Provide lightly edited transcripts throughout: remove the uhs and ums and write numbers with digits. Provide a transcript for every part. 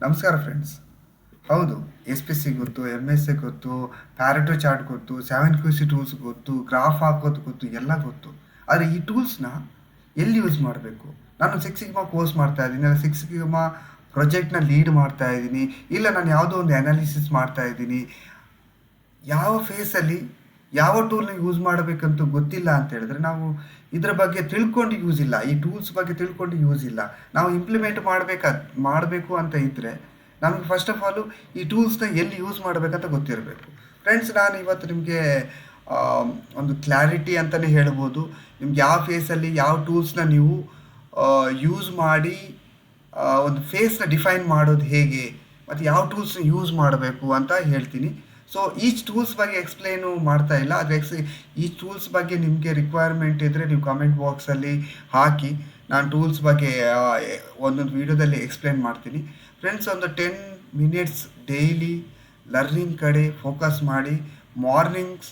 ನಮಸ್ಕಾರ ಫ್ರೆಂಡ್ಸ್. ಹೌದು, S P C ಗೊತ್ತು, ಎಮ್ ಎಸ್ ಸಿ ಗೊತ್ತು, ಪ್ಯಾರೆಟೋ ಚಾರ್ಟ್ ಗೊತ್ತು, 7QC ಟೂಲ್ಸ್ ಗೊತ್ತು, ಗ್ರಾಫ್ ಹಾಕೋದು ಗೊತ್ತು, ಎಲ್ಲ ಗೊತ್ತು. ಆದರೆ ಈ ಟೂಲ್ಸ್ನ ಎಲ್ಲಿ ಯೂಸ್ ಮಾಡಬೇಕು? ನಾನು ಸಿಕ್ಸ್ ಸಿಗ್ಮಾ ಕೋರ್ಸ್ ಮಾಡ್ತಾ ಇದ್ದೀನಿ, ಇಲ್ಲ ಸಿಕ್ಸ್ ಸಿಗ್ಮಾ ಪ್ರಾಜೆಕ್ಟ್ನ ಲೀಡ್ ಮಾಡ್ತಾ ಇದ್ದೀನಿ, ಇಲ್ಲ ನಾನು ಯಾವುದೋ ಒಂದು ಅನಾಲಿಸಿಸ್ ಮಾಡ್ತಾ ಇದ್ದೀನಿ. ಯಾವ ಫೇಸಲ್ಲಿ ಯಾವ ಟೂಲ್ನ ಯೂಸ್ ಮಾಡಬೇಕಂತ ಗೊತ್ತಿಲ್ಲ ಅಂತ ಹೇಳಿದ್ರೆ ನಾವು ಇದರ ಬಗ್ಗೆ ತಿಳ್ಕೊಂಡು ಯೂಸ್ ಇಲ್ಲ, ಈ ಟೂಲ್ಸ್ ಬಗ್ಗೆ ತಿಳ್ಕೊಂಡು ಯೂಸ್ ಇಲ್ಲ. ನಾವು ಇಂಪ್ಲಿಮೆಂಟ್ ಮಾಡಬೇಕು ಅಂತ ಇದ್ದರೆ ನಮಗೆ ಫಸ್ಟ್ ಆಫ್ ಆಲು ಈ ಟೂಲ್ಸ್ನ ಎಲ್ಲಿ ಯೂಸ್ ಮಾಡಬೇಕಂತ ಗೊತ್ತಿರಬೇಕು. ಫ್ರೆಂಡ್ಸ್, ನಾನು ಇವತ್ತು ನಿಮಗೆ ಒಂದು ಕ್ಲಾರಿಟಿ ಅಂತಲೇ ಹೇಳ್ಬೋದು. ನಿಮ್ಗೆ ಯಾವ ಫೇಸಲ್ಲಿ ಯಾವ ಟೂಲ್ಸ್ನ ನೀವು ಯೂಸ್ ಮಾಡಿ ಒಂದು ಫೇಸ್ನ ಡಿಫೈನ್ ಮಾಡೋದು ಹೇಗೆ ಮತ್ತು ಯಾವ ಟೂಲ್ಸ್ನ ಯೂಸ್ ಮಾಡಬೇಕು ಅಂತ ಹೇಳ್ತೀನಿ. ಸೊ ಈಚ್ ಟೂಲ್ಸ್ ಬಗ್ಗೆ ಎಕ್ಸ್ಪ್ಲೇನು ಮಾಡ್ತಾ ಇಲ್ಲ, ಆದರೆ ಈ ಟೂಲ್ಸ್ ಬಗ್ಗೆ ನಿಮಗೆ ರಿಕ್ವೈರ್ಮೆಂಟ್ ಇದ್ದರೆ ನೀವು ಕಮೆಂಟ್ ಬಾಕ್ಸಲ್ಲಿ ಹಾಕಿ, ನಾನು ಟೂಲ್ಸ್ ಬಗ್ಗೆ ಒಂದೊಂದು ವೀಡಿಯೋದಲ್ಲಿ ಎಕ್ಸ್ಪ್ಲೇನ್ ಮಾಡ್ತೀನಿ. ಫ್ರೆಂಡ್ಸ್, ಒಂದು 10 ಮಿನಿಟ್ಸ್ ಡೈಲಿ ಲರ್ನಿಂಗ್ ಕಡೆ ಫೋಕಸ್ ಮಾಡಿ. ಮಾರ್ನಿಂಗ್ಸ್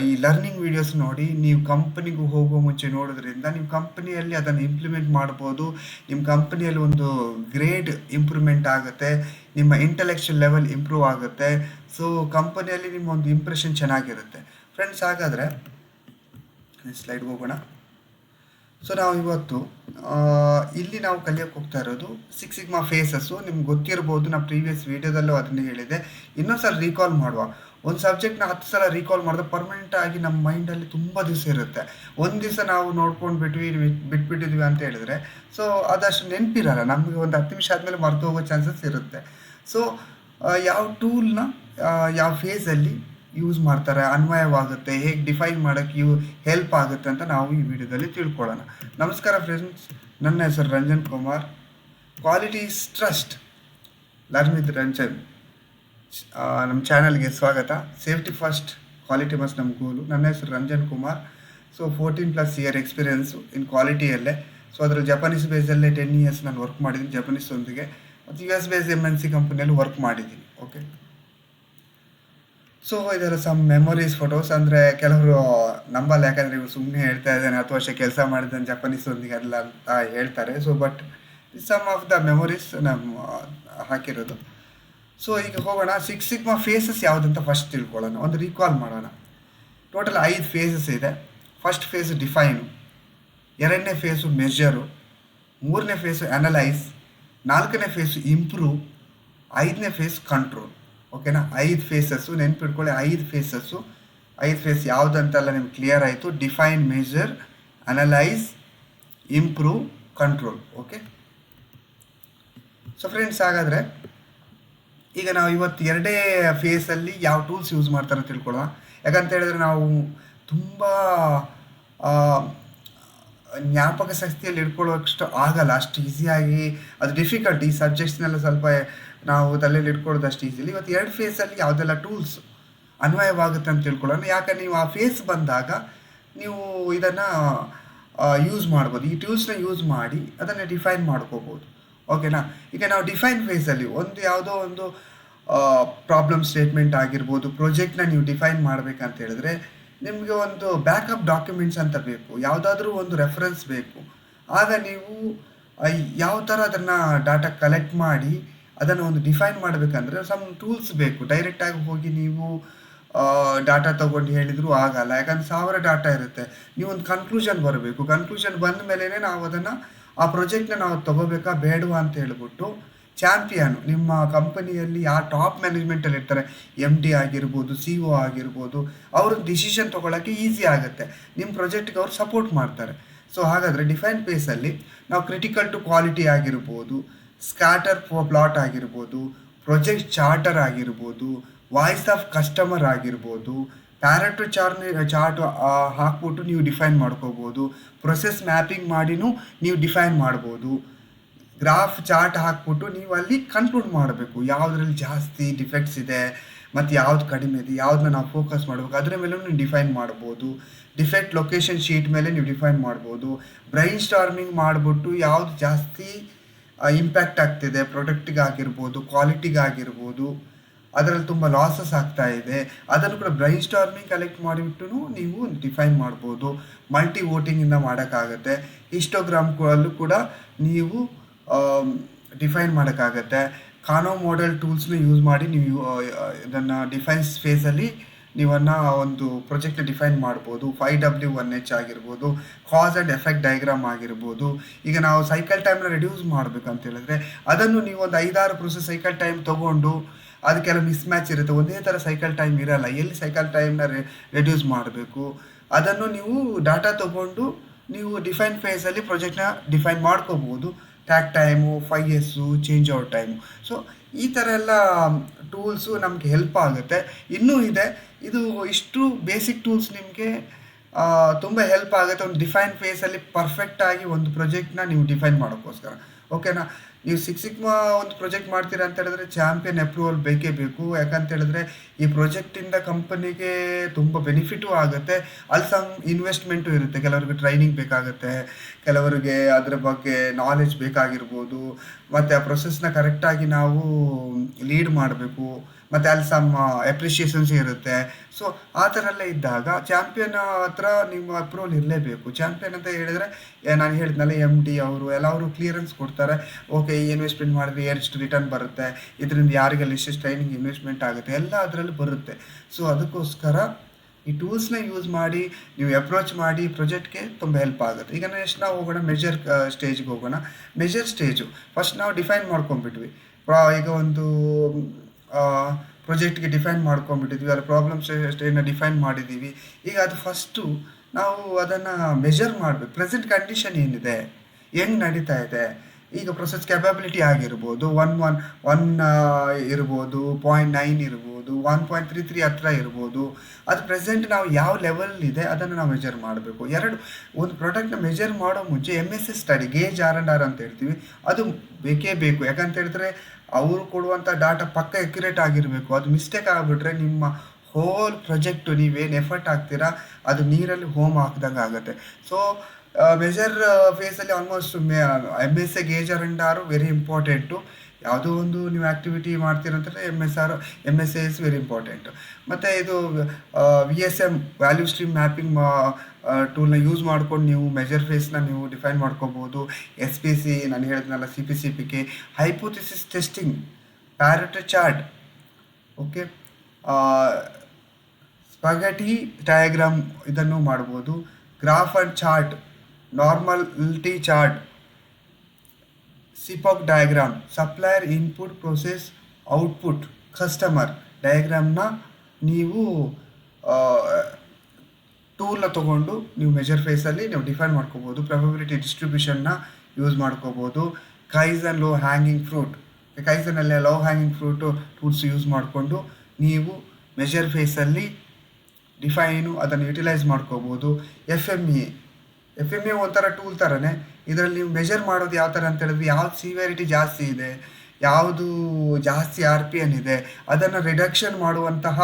ಈ ಲರ್ನಿಂಗ್ ವೀಡಿಯೋಸ್ ನೋಡಿ. ನೀವು ಕಂಪನಿಗೂ ಹೋಗೋ ಮುಂಚೆ ನೋಡೋದ್ರಿಂದ ನೀವು ಕಂಪನಿಯಲ್ಲಿ ಅದನ್ನು ಇಂಪ್ಲಿಮೆಂಟ್ ಮಾಡ್ಬೋದು. ನಿಮ್ಮ ಕಂಪನಿಯಲ್ಲಿ ಒಂದು ಗ್ರೇಡ್ ಇಂಪ್ರೂವ್ಮೆಂಟ್ ಆಗುತ್ತೆ, ನಿಮ್ಮ ಇಂಟೆಲೆಕ್ಚುಯಲ್ ಲೆವೆಲ್ ಇಂಪ್ರೂವ್ ಆಗುತ್ತೆ. ಸೊ ಕಂಪನಿಯಲ್ಲಿ ನಿಮ್ಮ ಒಂದು ಇಂಪ್ರೆಷನ್ ಚೆನ್ನಾಗಿರುತ್ತೆ. ಫ್ರೆಂಡ್ಸ್, ಹಾಗಾದರೆ ಸ್ಲೈಡ್ಗೆ ಹೋಗೋಣ. ಸೊ ನಾವು ಇವತ್ತು ಇಲ್ಲಿ ನಾವು ಕಲಿಯೋಕ್ಕೆ ಹೋಗ್ತಾ ಇರೋದು ಸಿಕ್ಸ್ ಸಿಗ್ಮಾ ಫೇಸಸ್ಸು. ನಿಮ್ಗೆ ಗೊತ್ತಿರ್ಬೋದು, ನಾನು ಪ್ರೀವಿಯಸ್ ವೀಡಿಯೋದಲ್ಲೂ ಅದನ್ನೇ ಹೇಳಿದೆ. ಇನ್ನೊಂದು ಸಲ ರೀಕಾಲ್ ಮಾಡುವ. ಒಂದು ಸಬ್ಜೆಕ್ಟ್ನ 10 ಸಲ ರೀಕಾಲ್ ಮಾಡಿದ್ರೆ ಪರ್ಮನೆಂಟ್ ಆಗಿ ನಮ್ಮ ಮೈಂಡಲ್ಲಿ ತುಂಬ ದಿವಸ ಇರುತ್ತೆ. ಒಂದು ದಿವಸ ನಾವು ನೋಡ್ಕೊಂಡು ಬಿಟ್ಬಿಟ್ಟಿದ್ವಿ ಅಂತ ಹೇಳಿದ್ರೆ ಸೊ ಅದಷ್ಟು ನೆನಪಿರಲ್ಲ ನಮಗೆ. ಒಂದು 10 ನಿಮಿಷ ಆದಮೇಲೆ ಮರೆತು ಹೋಗೋ ಚಾನ್ಸಸ್ ಇರುತ್ತೆ. ಸೊ ಯಾವ ಟೂಲ್ನ ಯಾವ ಫೇಸಲ್ಲಿ ಯೂಸ್ ಮಾಡ್ತಾರೆ, ಅನ್ವಯವಾಗುತ್ತೆ, ಹೇಗೆ ಡಿಫೈನ್ ಮಾಡೋಕ್ಕೆ ಹೆಲ್ಪ್ ಆಗುತ್ತೆ ಅಂತ ನಾವು ಈ ವಿಡಿಯೋದಲ್ಲಿ ತಿಳ್ಕೊಳ್ಳೋಣ. ನಮಸ್ಕಾರ ಫ್ರೆಂಡ್ಸ್, ನನ್ನ ಹೆಸರು Ranjan Kumar. Quality is trust, learn with Ranjan ನಮ್ಮ ಚಾನಲ್ಗೆ ಸ್ವಾಗತ. ಸೇಫ್ಟಿ ಫಸ್ಟ್, ಕ್ವಾಲಿಟಿ ಮಸ್ಟ್ ನಮ್ಮ ಗೋಲು. ನನ್ನ ಹೆಸರು Ranjan Kumar. So 14+ year experience in ಕ್ವಾಲಿಟಿಯಲ್ಲೇ. ಸೊ ಅದರ ಜಪಾನೀಸ್ ಬೇಸಲ್ಲೇ 10 ಇಯರ್ಸ್ ನಾನು ವರ್ಕ್ ಮಾಡಿದ್ದೀನಿ ಜಪಾನೀಸೊಂದಿಗೆ, ಮತ್ತು US ಬೇಸ್ MNC ಕಂಪನಿಯಲ್ಲಿ ವರ್ಕ್ ಮಾಡಿದ್ದೀನಿ. ಓಕೆ, ಸೊ ಇದರ ಸಮ್ ಮೆಮೊರೀಸ್ ಫೋಟೋಸ್. ಅಂದರೆ ಕೆಲವರು ನಂಬಲ್ಲ, ಯಾಕಂದರೆ ಇವರು ಸುಮ್ಮನೆ ಹೇಳ್ತಾ ಇದ್ದಾನೆ 10 ವರ್ಷ ಕೆಲಸ ಮಾಡಿದ್ದಾನೆ ಜಪಾನೀಸೊಂದಿಗೆ ಅಲ್ಲ ಅಂತ ಹೇಳ್ತಾರೆ. So but some of the memories ನಮ್ಮ ಹಾಕಿರೋದು. ಸೊ ಈಗ ಹೋಗೋಣ. ಸಿಕ್ಸ್ ಸಿಗ್ಮಾ ಫೇಸಸ್ ಯಾವುದಂತ ಫಸ್ಟ್ ತಿಳ್ಕೊಳ್ಳೋಣ, ಒಂದು ರೀಕಾಲ್ ಮಾಡೋಣ. ಟೋಟಲ್ 5 ಫೇಸಸ್ ಇದೆ. ಫಸ್ಟ್ ಫೇಸು ಡಿಫೈನು, 2ನೇ ಫೇಸು ಮೆಜರು, 3ನೇ ಫೇಸು ಅನಲೈಸ್, 4ನೇ ಫೇಸು ಇಂಪ್ರೂವ್, 5ನೇ ಫೇಸ್ ಕಂಟ್ರೋಲ್. ಓಕೆನಾ? 5 ಫೇಸಸ್ಸು ನೆನ್ಪಿಟ್ಕೊಳ್ಳಿ. 5 ಫೇಸಸ್ಸು. 5 ಫೇಸ್ ಯಾವುದಂತೆಲ್ಲ ನಿಮ್ಗೆ ಕ್ಲಿಯರ್ ಆಯಿತು. Define, measure, analyse, improve, control. Okay, so friends, ಹಾಗಾದರೆ ಈಗ ನಾವು ಇವತ್ತು 2 ಫೇಸಲ್ಲಿ ಯಾವ ಟೂಲ್ಸ್ ಯೂಸ್ ಮಾಡ್ತಾರೆ ಅಂತ ತಿಳ್ಕೊಳ್ಳೋಣ. ಯಾಕಂತ ಹೇಳಿದ್ರೆ ನಾವು ತುಂಬ ಜ್ಞಾಪಕ ಶಕ್ತಿಯಲ್ಲಿ ಇಟ್ಕೊಳ್ಳೋಷ್ಟು ಆಗಲ್ಲ, ಅಷ್ಟು ಈಸಿಯಾಗಿ. ಅದು ಡಿಫಿಕಲ್ಟ್. ಈ ಸಬ್ಜೆಕ್ಟ್ಸ್ನೆಲ್ಲ ಸ್ವಲ್ಪ ನಾವು ತಲೆಯಲ್ಲಿ ಇಟ್ಕೊಳ್ಳೋದು ಅಷ್ಟು ಈಸಿಲಿ. ಇವತ್ತು 2 ಫೇಸಲ್ಲಿ ಯಾವುದೆಲ್ಲ ಟೂಲ್ಸ್ ಅನ್ವಯವಾಗುತ್ತೆ ಅಂತ ತಿಳ್ಕೊಳ್ಳೋಣ. ಯಾಕಂದ್ರೆ ನೀವು ಆ ಫೇಸ್ ಬಂದಾಗ ನೀವು ಇದನ್ನು ಯೂಸ್ ಮಾಡ್ಬೋದು. ಈ ಟೂಲ್ಸ್ನ ಯೂಸ್ ಮಾಡಿ ಅದನ್ನು ಡಿಫೈನ್ ಮಾಡ್ಕೋಬೋದು. ಓಕೆನಾ? ಈಗ ನಾವು ಡಿಫೈನ್ ಫೇಸಲ್ಲಿ ಯಾವುದೋ ಒಂದು ಪ್ರಾಬ್ಲಮ್ ಸ್ಟೇಟ್ಮೆಂಟ್ ಆಗಿರ್ಬೋದು, ಪ್ರಾಜೆಕ್ಟ್ನ ನೀವು ಡಿಫೈನ್ ಮಾಡಬೇಕಂತ ಹೇಳಿದ್ರೆ ನಿಮಗೆ ಒಂದು ಬ್ಯಾಕಪ್ ಡಾಕ್ಯುಮೆಂಟ್ಸ್ ಅಂತ ಬೇಕು, ಯಾವುದಾದ್ರೂ ಒಂದು ರೆಫರೆನ್ಸ್ ಬೇಕು. ಆಗ ನೀವು ಯಾವ ಥರ ಅದನ್ನು ಡಾಟಾ ಕಲೆಕ್ಟ್ ಮಾಡಿ ಅದನ್ನು ಒಂದು ಡಿಫೈನ್ ಮಾಡಬೇಕಂದ್ರೆ ಸಮ್ ಟೂಲ್ಸ್ ಬೇಕು. ಡೈರೆಕ್ಟಾಗಿ ಹೋಗಿ ನೀವು ಡಾಟಾ ತೊಗೊಂಡು ಹೇಳಿದರೂ ಆಗಲ್ಲ, ಯಾಕಂದ್ರೆ 1000 ಡಾಟಾ ಇರುತ್ತೆ. ನೀವು ಒಂದು ಕನ್ಕ್ಲೂಷನ್ ಬರಬೇಕು. ಕನ್ಕ್ಲೂಷನ್ ಬಂದ ಮೇಲೇ ನಾವು ಅದನ್ನು ಆ ಪ್ರಾಜೆಕ್ಟ್ನ ನಾವು ತೊಗೋಬೇಕಾ ಬೇಡವಾ ಅಂತ ಹೇಳ್ಬಿಟ್ಟು ಚಾಂಪಿಯನು ನಿಮ್ಮ ಕಂಪನಿಯಲ್ಲಿ ಯಾವ ಟಾಪ್ ಮ್ಯಾನೇಜ್ಮೆಂಟಲ್ಲಿ ಇರ್ತಾರೆ, MD ಆಗಿರ್ಬೋದು, CO ಆಗಿರ್ಬೋದು, ಅವ್ರಿಗೆ ಡಿಸಿಷನ್ ತೊಗೊಳ್ಳೋಕ್ಕೆ ಈಸಿ ಆಗುತ್ತೆ. ನಿಮ್ಮ ಪ್ರಾಜೆಕ್ಟ್ಗೆ ಅವ್ರು ಸಪೋರ್ಟ್ ಮಾಡ್ತಾರೆ. ಸೊ ಹಾಗಾದರೆ ಡಿಫೈನ್ ಫೇಸಲ್ಲಿ ನಾವು ಕ್ರಿಟಿಕಲ್ ಟು ಕ್ವಾಲಿಟಿ ಆಗಿರ್ಬೋದು, ಸ್ಕ್ಯಾಟರ್ ಪ್ಲಾಟ್ ಆಗಿರ್ಬೋದು, ಪ್ರಾಜೆಕ್ಟ್ ಚಾರ್ಟರ್ ಆಗಿರ್ಬೋದು, ವಾಯ್ಸ್ ಆಫ್ ಕಸ್ಟಮರ್ ಆಗಿರ್ಬೋದು, ಪ್ಯಾರೆಟೋ ಚಾರ್ಟ್ ಹಾಕ್ಬಿಟ್ಟು ನೀವು ಡಿಫೈನ್ ಮಾಡ್ಕೋಬೋದು. ಪ್ರೊಸೆಸ್ ಮ್ಯಾಪಿಂಗ್ ಮಾಡಿನೂ ನೀವು ಡಿಫೈನ್ ಮಾಡ್ಬೋದು. ಗ್ರಾಫ್ ಚಾರ್ಟ್ ಹಾಕ್ಬಿಟ್ಟು ನೀವು ಅಲ್ಲಿ ಕನ್ಕ್ಲೂಡ್ ಮಾಡಬೇಕು ಯಾವುದ್ರಲ್ಲಿ ಜಾಸ್ತಿ ಡಿಫೆಕ್ಟ್ಸ್ ಇದೆ ಮತ್ತು ಯಾವ್ದು ಕಡಿಮೆ ಇದೆ, ಯಾವುದನ್ನ ನಾವು ಫೋಕಸ್ ಮಾಡಬೇಕು, ಅದರ ಮೇಲೆ ನೀವು ಡಿಫೈನ್ ಮಾಡ್ಬೋದು. ಡಿಫೆಕ್ಟ್ ಲೊಕೇಶನ್ ಶೀಟ್ ಮೇಲೆ ನೀವು ಡಿಫೈನ್ ಮಾಡ್ಬೋದು. ಬ್ರೈನ್ ಸ್ಟಾರ್ಮಿಂಗ್ ಮಾಡಿಬಿಟ್ಟು ಯಾವುದು ಜಾಸ್ತಿ ಇಂಪ್ಯಾಕ್ಟ್ ಆಗ್ತಿದೆ, ಪ್ರಾಡಕ್ಟಿಗಾಗಿರ್ಬೋದು, ಕ್ವಾಲಿಟಿಗಾಗಿರ್ಬೋದು, ಅದರಲ್ಲಿ ತುಂಬ ಲಾಸಸ್ ಆಗ್ತಾ ಇದೆ, ಅದನ್ನು ಕೂಡ ಬ್ರೈನ್ ಸ್ಟಾರ್ಮಿಂಗ್ ಕಲೆಕ್ಟ್ ಮಾಡಿಬಿಟ್ಟು ನೀವು ಡಿಫೈನ್ ಮಾಡ್ಬೋದು. ಮಲ್ಟಿ ವೋಟಿಂಗಿಂದ ಮಾಡೋಕ್ಕಾಗತ್ತೆ. ಹಿಸ್ಟೋಗ್ರಾಮ್ಗಳಲ್ಲೂ ಕೂಡ ನೀವು ಡಿಫೈನ್ ಮಾಡೋಕ್ಕಾಗತ್ತೆ. ಕಾನೋ ಮಾಡೆಲ್ ಟೂಲ್ಸ್ನ ಯೂಸ್ ಮಾಡಿ ನೀವು ಇದನ್ನು ಡಿಫೈನ್ಸ್ ಫೇಸಲ್ಲಿ ನೀವನ್ನ ಒಂದು ಪ್ರಾಜೆಕ್ಟ್ನ ಡಿಫೈನ್ ಮಾಡ್ಬೋದು. 5W1H ಆಗಿರ್ಬೋದು, ಕಾಸ್ ಆ್ಯಂಡ್ ಎಫೆಕ್ಟ್ ಡಯಾಗ್ರಾಮ್ ಆಗಿರ್ಬೋದು. ಈಗ ನಾವು ಸೈಕಲ್ ಟೈಮ್ನ ರೆಡ್ಯೂಸ್ ಮಾಡಬೇಕಂತ ಹೇಳಿದ್ರೆ ಅದನ್ನು ನೀವು ಒಂದು 5-6 ಪ್ರೊಸೆಸ್ ಸೈಕಲ್ ಟೈಮ್ ತೊಗೊಂಡು ಅದಕ್ಕೆಲ್ಲ ಮಿಸ್ ಮ್ಯಾಚ್ ಇರುತ್ತೆ, ಒಂದೇ ಥರ ಸೈಕಲ್ ಟೈಮ್ ಇರಲ್ಲ. ಎಲ್ಲಿ ಸೈಕಲ್ ಟೈಮ್ನ ರೆಡ್ಯೂಸ್ ಮಾಡಬೇಕು ಅದನ್ನು ನೀವು ಡಾಟಾ ತೊಗೊಂಡು ನೀವು ಡಿಫೈನ್ ಫೇಸಲ್ಲಿ ಪ್ರಾಜೆಕ್ಟ್ನ ಡಿಫೈನ್ ಮಾಡ್ಕೋಬೋದು. Tack time, 5S, change out time. So ಈ ಥರ ಎಲ್ಲ ಟೂಲ್ಸು ನಮಗೆ ಹೆಲ್ಪ್ ಆಗುತ್ತೆ. ಇನ್ನೂ ಇದೆ, ಇದು ಇಷ್ಟು ಬೇಸಿಕ್ ಟೂಲ್ಸ್ ನಿಮಗೆ ತುಂಬ ಹೆಲ್ಪ್ ಆಗುತ್ತೆ ಒಂದು ಡಿಫೈನ್ ಫೇಸಲ್ಲಿ ಪರ್ಫೆಕ್ಟಾಗಿ ಒಂದು ಪ್ರಾಜೆಕ್ಟ್ನ ನೀವು ಡಿಫೈನ್ ಮಾಡೋಕ್ಕೋಸ್ಕರ. ಓಕೆನಾ? ನೀವು ಸಿಕ್ಸ್ ಸಿಗ್ಮಾ ಒಂದು ಪ್ರಾಜೆಕ್ಟ್ ಮಾಡ್ತೀರಾ ಅಂತ ಹೇಳಿದ್ರೆ ಚಾಂಪಿಯನ್ ಅಪ್ರೂವಲ್ ಬೇಕೇ ಬೇಕು. ಯಾಕಂತ ಹೇಳಿದ್ರೆ ಈ ಪ್ರಾಜೆಕ್ಟಿಂದ ಕಂಪನಿಗೆ ತುಂಬ ಬೆನಿಫಿಟು ಆಗುತ್ತೆ. ಅಲ್ಲಿ ಸಮ್ ಇನ್ವೆಸ್ಟ್ಮೆಂಟು ಇರುತ್ತೆ. ಕೆಲವರಿಗೆ ಟ್ರೈನಿಂಗ್ ಬೇಕಾಗುತ್ತೆ, ಕೆಲವರಿಗೆ ಅದರ ಬಗ್ಗೆ ನಾಲೆಜ್ ಬೇಕಾಗಿರ್ಬೋದು, ಮತ್ತು ಆ ಪ್ರೊಸೆಸ್ನ ಕರೆಕ್ಟಾಗಿ ನಾವು ಲೀಡ್ ಮಾಡಬೇಕು, ಮತ್ತು ಅಲ್ಲಿ ಸಮ್ ಅಪ್ರಿಷಿಯೇಷನ್ಸ್ ಇರುತ್ತೆ. ಸೊ ಆ ಥರ ಎಲ್ಲ ಇದ್ದಾಗ ಚಾಂಪಿಯನ್ ಹತ್ರ ನಿಮ್ಮ ಅಪ್ರೂವಲ್ ಇರಲೇಬೇಕು. ಚಾಂಪಿಯನ್ ಅಂತ ಹೇಳಿದರೆ ನಾನು ಹೇಳಿದ್ನಲ್ಲ, MD ಅವರು ಎಲ್ಲವರು ಕ್ಲಿಯರೆನ್ಸ್ ಕೊಡ್ತಾರೆ. ಓಕೆ, ಈ ಇನ್ವೆಸ್ಟ್ಮೆಂಟ್ ಮಾಡಿದ್ರೆ ಎಷ್ಟು ರಿಟರ್ನ್ ಬರುತ್ತೆ, ಇದರಿಂದ ಯಾರಿಗೆಲ್ಲ ಎಷ್ಟೆಷ್ಟು ಟ್ರೈನಿಂಗ್ ಇನ್ವೆಸ್ಟ್ಮೆಂಟ್ ಆಗುತ್ತೆ, ಎಲ್ಲ ಅದರಲ್ಲಿ ಬರುತ್ತೆ. ಸೊ ಅದಕ್ಕೋಸ್ಕರ ಈ ಟೂಲ್ಸ್ನ ಯೂಸ್ ಮಾಡಿ ನೀವು ಅಪ್ರೋಚ್ ಮಾಡಿ ಪ್ರಾಜೆಕ್ಟ್ಗೆ ತುಂಬ ಹೆಲ್ಪ್ ಆಗುತ್ತೆ. ಈಗ ನೆಕ್ಸ್ಟ್ ನಾವು ಹೋಗೋಣ ಮೆಜರ್ ಸ್ಟೇಜ್ಗೆ ಹೋಗೋಣ. ಮೆಜರ್ ಸ್ಟೇಜು ಫಸ್ಟ್ ನಾವು ಡಿಫೈನ್ ಮಾಡ್ಕೊಂಡ್ಬಿಟ್ವಿ. ಈಗ ಒಂದು ಪ್ರಾಜೆಕ್ಟ್ಗೆ ಡಿಫೈನ್ ಮಾಡ್ಕೊಂಡ್ಬಿಟ್ಟಿದ್ವಿ, ಅಲ್ಲಿ ಪ್ರಾಬ್ಲಮ್ ಸ್ಟೇಜ್ನ ಡಿಫೈನ್ ಮಾಡಿದ್ದೀವಿ. ಈಗ ಅದು ಫಸ್ಟು ನಾವು ಅದನ್ನು ಮೆಜರ್ ಮಾಡಬೇಕು. ಪ್ರೆಸೆಂಟ್ ಕಂಡೀಷನ್ ಏನಿದೆ, ಹೆಂಗೆ ನಡೀತಾ ಇದೆ. ಈಗ ಪ್ರೊಸೆಸ್ ಕ್ಯಾಪಬಿಲಿಟಿ ಆಗಿರ್ಬೋದು, 1 ಇರ್ಬೋದು, 0.9 ಇರ್ಬೋದು, 1.33 ಹತ್ರ ಇರ್ಬೋದು. ಅದು ಪ್ರೆಸೆಂಟ್ ನಾವು ಯಾವ ಲೆವೆಲ್ ಇದೆ ಅದನ್ನು ನಾವು ಮೆಜರ್ ಮಾಡಬೇಕು. ಒಂದು ಪ್ರಾಡಕ್ಟ್ನ ಮೆಜರ್ ಮಾಡೋ ಮುಂಚೆ MSS ಸ್ಟಡಿ, ಗೇಜ್ R&R ಅಂತ ಹೇಳ್ತೀವಿ, ಅದು ಬೇಕೇ ಬೇಕು. ಯಾಕಂತ ಹೇಳಿದ್ರೆ ಅವರು ಕೊಡುವಂಥ ಡಾಟಾ ಪಕ್ಕ ಅಕ್ಯುರೇಟ್ ಆಗಿರಬೇಕು. ಅದು ಮಿಸ್ಟೇಕ್ ಆಗಿಬಿಟ್ರೆ ನಿಮ್ಮ ಹೋಲ್ ಪ್ರಾಜೆಕ್ಟು ನೀವೇನು ಎಫರ್ಟ್ ಹಾಕ್ತೀರಾ ಅದು ನೀರಲ್ಲಿ ಹೋಮ್ ಹಾಕಿದಂಗೆ ಆಗುತ್ತೆ. ಸೊ ಮೆಜರ್ ಫೇಸಲ್ಲಿ almost MSA, gauge R&R very important. ಯಾವುದೋ ಒಂದು ನೀವು ಆ್ಯಕ್ಟಿವಿಟಿ ಮಾಡ್ತೀರಂತಂದರೆ MSA ಇಸ್ ವೆರಿ ಇಂಪಾರ್ಟೆಂಟು. ಮತ್ತು ಇದು VSM, ವ್ಯಾಲ್ಯೂ ಸ್ಟ್ರೀಮ್ ಮ್ಯಾಪಿಂಗ್ ಟೂಲ್ನ ಯೂಸ್ ಮಾಡ್ಕೊಂಡು ನೀವು ಮೆಜರ್ ಫೇಸ್ನ ನೀವು ಡಿಫೈನ್ ಮಾಡ್ಕೋಬೋದು. SPC ನಾನು ಹೇಳಿದ್ನಲ್ಲ, CPCPK, hypothesis testing, Pareto chart, okay, spaghetti diagram ಇದನ್ನು ಮಾಡ್ಬೋದು. Graph and chart, normality chart, CPOC diagram, supplier input process output customer ಡಯಾಗ್ರಾಮ್ನ ನೀವು ಟೂಲ್ನ ತೊಗೊಂಡು ನೀವು ಮೆಜರ್ ಫೇಸಲ್ಲಿ ನೀವು ಡಿಫೈನ್ ಮಾಡ್ಕೋಬೋದು. ಪ್ರೊಬಬಿಲಿಟಿ ಡಿಸ್ಟ್ರಿಬ್ಯೂಷನ್ನ ಯೂಸ್ ಮಾಡ್ಕೋಬೋದು. ಕೈಸನ್ ಲೋ ಹ್ಯಾಂಗಿಂಗ್ ಫ್ರೂಟ್, ಕೈಸನಲ್ಲೇ low hanging fruit tools use ಮಾಡಿಕೊಂಡು ನೀವು ಮೆಜರ್ ಫೇಸಲ್ಲಿ ಡಿಫೈನು ಅದನ್ನು ಯುಟಿಲೈಸ್ ಮಾಡ್ಕೋಬೋದು. FMEA ಒಂಥರ ಟೂಲ್ ಥರನೇ. ಇದರಲ್ಲಿ ನೀವು ಮೆಜರ್ ಮಾಡೋದು ಯಾವ ಥರ ಅಂತ ಹೇಳಿದ್ರೆ ಯಾವ್ದು ಸಿವಿಯಾರಿಟಿ ಜಾಸ್ತಿ ಇದೆ, ಯಾವುದು ಜಾಸ್ತಿ RPN ಇದೆ, ಅದನ್ನು ರಿಡಕ್ಷನ್ ಮಾಡುವಂತಹ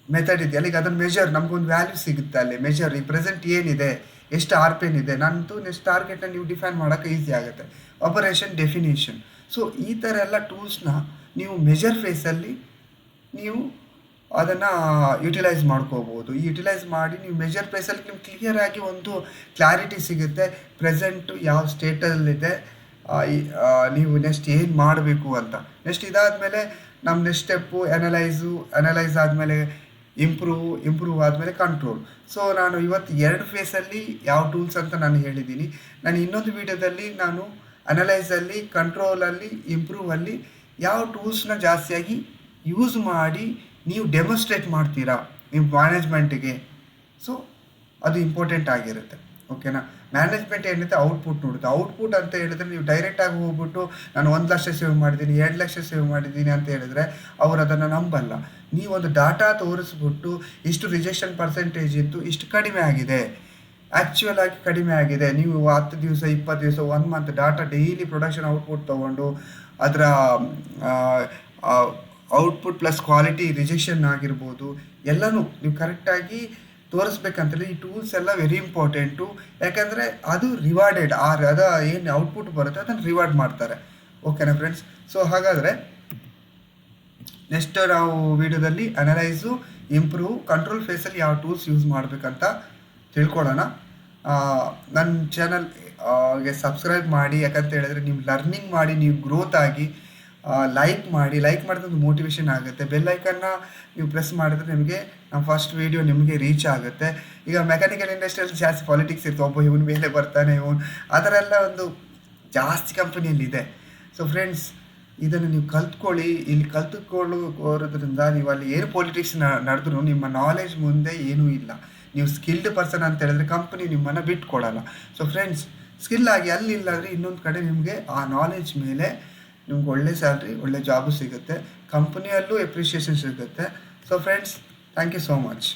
ಮೆಥಡ್ ಇದೆ. ಅಲ್ಲಿಗೆ ಅದನ್ನು ಮೆಜರ್, ನಮಗೊಂದು ವ್ಯಾಲ್ಯೂ ಸಿಗುತ್ತೆ ಅಲ್ಲಿ ಮೆಜರ್. ಈ ಪ್ರೆಸೆಂಟ್ ಏನಿದೆ, ಎಷ್ಟು RPN ಇದೆ, ನನ್ನದು ನೆಕ್ಸ್ಟ್ ಟಾರ್ಗೆಟ್ನ ನೀವು ಡಿಫೈನ್ ಮಾಡೋಕ್ಕೆ ಈಸಿ ಆಗುತ್ತೆ. Operation definition. ಸೊ ಈ ಥರ ಎಲ್ಲ ಟೂಲ್ಸ್ನ ನೀವು ಮೆಜರ್ ಫೇಸಲ್ಲಿ ನೀವು ಅದನ್ನು ಯುಟಿಲೈಸ್ ಮಾಡ್ಕೋಬೋದು. ಈ ಯುಟಿಲೈಸ್ ಮಾಡಿ ನೀವು ಮೆಜರ್ ಫೇಸಲ್ಲಿ ನಿಮ್ಗೆ ಕ್ಲಿಯರಾಗಿ ಒಂದು ಕ್ಲಾರಿಟಿ ಸಿಗುತ್ತೆ, ಪ್ರೆಸೆಂಟು ಯಾವ ಸ್ಟೇಟಲ್ಲಿದೆ, ನೀವು ನೆಕ್ಸ್ಟ್ ಏನು ಮಾಡಬೇಕು ಅಂತ. ನೆಕ್ಸ್ಟ್ ಇದಾದಮೇಲೆ ನಮ್ಮ ನೆಕ್ಸ್ಟ್ ಸ್ಟೆಪ್ಪು ಅನಲೈಸ್ ಆದಮೇಲೆ ಇಂಪ್ರೂವ್ ಆದಮೇಲೆ ಕಂಟ್ರೋಲ್. ಸೊ ನಾನು ಇವತ್ತು 2 ಫೇಸಲ್ಲಿ ಯಾವ ಟೂಲ್ಸ್ ಅಂತ ನಾನು ಹೇಳಿದ್ದೀನಿ. ನಾನು ಇನ್ನೊಂದು ವೀಡಿಯೋದಲ್ಲಿ ನಾನು ಅನಲೈಸಲ್ಲಿ, ಕಂಟ್ರೋಲಲ್ಲಿ, ಇಂಪ್ರೂವಲ್ಲಿ ಯಾವ ಟೂಲ್ಸ್ನ ಜಾಸ್ತಿಯಾಗಿ ಯೂಸ್ ಮಾಡಿ ನೀವು ಡೆಮೋಸ್ಟ್ರೇಟ್ ಮಾಡ್ತೀರಾ ನಿಮ್ಮ ಮ್ಯಾನೇಜ್ಮೆಂಟಿಗೆ. ಸೊ ಅದು ಇಂಪಾರ್ಟೆಂಟ್ ಆಗಿರುತ್ತೆ. ಓಕೆನಾ? ಮ್ಯಾನೇಜ್ಮೆಂಟ್ ಏನಿರುತ್ತೆ ಔಟ್ಪುಟ್ ನೋಡುತ್ತೆ. ಔಟ್ಪುಟ್ ಅಂತ ಹೇಳಿದ್ರೆ ನೀವು ಡೈರೆಕ್ಟಾಗಿ ಹೋಗ್ಬಿಟ್ಟು ನಾನು 1 ಲಕ್ಷ ಸೇವ್ ಮಾಡಿದ್ದೀನಿ, 2 ಲಕ್ಷ ಸೇವ್ ಮಾಡಿದ್ದೀನಿ ಅಂತ ಹೇಳಿದ್ರೆ ಅವರು ಅದನ್ನು ನಂಬಲ್ಲ. ನೀವೊಂದು ಡಾಟಾ ತೋರಿಸ್ಬಿಟ್ಟು ಇಷ್ಟು ರಿಜೆಕ್ಷನ್ ಪರ್ಸೆಂಟೇಜ್ ಇತ್ತು, ಇಷ್ಟು ಕಡಿಮೆ ಆಗಿದೆ, ಆ್ಯಕ್ಚುಯಲ್ ಆಗಿ ಕಡಿಮೆ ಆಗಿದೆ, ನೀವು 10 ದಿವಸ 20 ದಿವಸ 1 month data daily production output ತೊಗೊಂಡು ಅದರ ಔಟ್ಪುಟ್ ಪ್ಲಸ್ ಕ್ವಾಲಿಟಿ ರಿಜೆಕ್ಷನ್ ಆಗಿರ್ಬೋದು ಎಲ್ಲನೂ ನೀವು ಕರೆಕ್ಟಾಗಿ ತೋರಿಸ್ಬೇಕಂತೇಳಿ ಈ ಟೂಲ್ಸ್ ಎಲ್ಲ ವೆರಿ ಇಂಪಾರ್ಟೆಂಟು. ಯಾಕಂದರೆ ಅದು ರಿವಾರ್ಡೆಡ್, ಏನು ಔಟ್ಪುಟ್ ಬರುತ್ತೆ ಅದನ್ನು ರಿವಾರ್ಡ್ ಮಾಡ್ತಾರೆ. ಓಕೆನಾ ಫ್ರೆಂಡ್ಸ್? ಸೊ ಹಾಗಾದರೆ ನೆಕ್ಸ್ಟ್ ನಾವು ವಿಡಿಯೋದಲ್ಲಿ ಅನಲೈಸು, ಇಂಪ್ರೂವ್, ಕಂಟ್ರೋಲ್ ಫೇಸಲ್ಲಿ ಯಾವ ಟೂಲ್ಸ್ ಯೂಸ್ ಮಾಡಬೇಕಂತ ತಿಳ್ಕೊಳ್ಳೋಣ. ನನ್ನ ಚಾನಲ್ ಗೆ ಸಬ್ಸ್ಕ್ರೈಬ್ ಮಾಡಿ. ಯಾಕಂತ ಹೇಳಿದ್ರೆ ನೀವು ಲರ್ನಿಂಗ್ ಮಾಡಿ, ನೀವು ಗ್ರೋತ್ ಆಗಿ ಲೈಕ್ ಮಾಡಿ. ಲೈಕ್ ಮಾಡಿದ್ರೆ ಒಂದು ಮೋಟಿವೇಶನ್ ಆಗುತ್ತೆ. ಬೆಲ್ಲೈಕನ್ನ ನೀವು ಪ್ರೆಸ್ ಮಾಡಿದ್ರೆ ನಿಮಗೆ ನಮ್ಮ ಫಸ್ಟ್ ವೀಡಿಯೋ ನಿಮಗೆ ರೀಚ್ ಆಗುತ್ತೆ. ಈಗ ಮೆಕ್ಯಾನಿಕಲ್ ಇಂಡಸ್ಟ್ರಿಯಲ್ಲಿ ಜಾಸ್ತಿ ಪಾಲಿಟಿಕ್ಸ್ ಇರ್ತದೆ, ಒಬ್ಬ ಇವನು ಮೇಲೆ ಬರ್ತಾನೆ, ಆ ಥರ ಎಲ್ಲ ಒಂದು ಜಾಸ್ತಿ ಕಂಪನಿಯಲ್ಲಿ ಇದೆ. ಸೊ ಫ್ರೆಂಡ್ಸ್, ಇದನ್ನು ನೀವು ಕಲ್ತ್ಕೊಳ್ಳಿ. ಇಲ್ಲಿ ಕಲ್ತ್ಕೊಳ್ಳೋದ್ರಿಂದ ನೀವು ಅಲ್ಲಿ ಏನು ಪಾಲಿಟಿಕ್ಸ್ ನಡೆದ್ರು ನಿಮ್ಮ ನಾಲೆಜ್ ಮುಂದೆ ಏನೂ ಇಲ್ಲ. ನೀವು ಸ್ಕಿಲ್ಡ್ ಪರ್ಸನ್ ಅಂತ ಹೇಳಿದ್ರೆ ಕಂಪನಿ ನಿಮ್ಮನ್ನು ಬಿಟ್ಕೊಡಲ್ಲ. ಸೊ ಫ್ರೆಂಡ್ಸ್, ಸ್ಕಿಲ್ ಆಗಿ ಅಲ್ಲಿ ಇಲ್ಲಾಂದರೆ ಇನ್ನೊಂದು ಕಡೆ ನಿಮಗೆ ಆ ನಾಲೆಜ್ ಮೇಲೆ ನಿಮ್ಗೆ ಒಳ್ಳೆ ಸ್ಯಾಲ್ರಿ, ಒಳ್ಳೆ ಜಾಬು ಸಿಗುತ್ತೆ, ಕಂಪನಿಯಲ್ಲೂ ಎಪ್ರಿಷಿಯೇಷನ್ ಸಿಗುತ್ತೆ. So friends, thank you so much.